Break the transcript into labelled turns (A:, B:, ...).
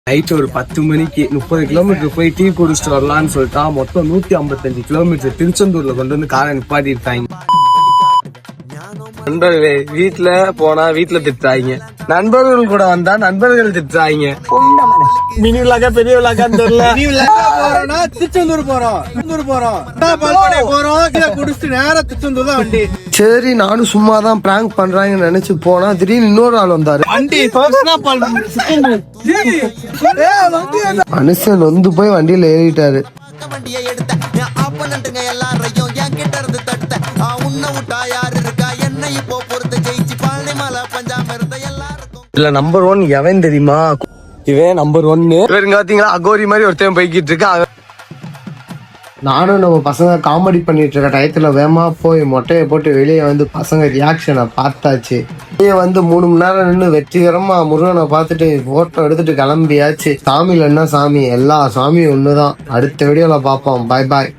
A: Night ஒரு 10 மணிக்கு 30 kilometre போய் டீ குடிச்சிட்டு வரலான்னு சொல்லிட்டா மொத்தம் 155 கிலோமீட்டர் திருச்செந்தூர்ல கொண்டு வந்து காரை நிப்பாட்டி இருக்காங்க. நண்பர்களே, வீட்டுல போனா வீட்டுல திட்டுறாங்க, நண்பர்கள் கூட வந்தா நண்பர்கள் திட்டுறாங்க. மினி விழாக்கா பெரிய விழாக்கான்னு தெரியல. திருச்செந்தூர் போறோம் குடிச்சிட்டு நேரம் திருச்செந்தூர் தான் வண்டி. சரி, நானும் சும்மாதான் பிராங்க் பண்றாங்கன்னு நினைச்சு போனா திடீர்னு இன்னொரு ஆள் வந்தாரு. மனுஷன் வந்து போய் வண்டியில ஏறிட்டாரு. இல்ல நம்பர் 1 எவன் தெரியுமா? இவன் நம்பர் 1. இவருங்க பாத்தீங்களா அகோரி மாதிரி ஒருத்தன் போய்கிட்டு இருக்கா. நானும் நம்ம பசங்க காமெடி பண்ணிட்டு இருக்க டயத்துல வேமா போய் மொட்டையை போட்டு வெளியே வந்து பசங்க ரியாக்ஷனை பார்த்தாச்சு. வெளியே வந்து 3 மணி நேரம் நின்று வெற்றிகரமா முருகனை பார்த்துட்டு போட்டோ எடுத்துட்டு கிளம்பியாச்சு. சாமியில என்ன சாமி, எல்லா சாமியும் ஒண்ணுதான். அடுத்த வீடியோல பார்ப்போம். பாய் பாய்.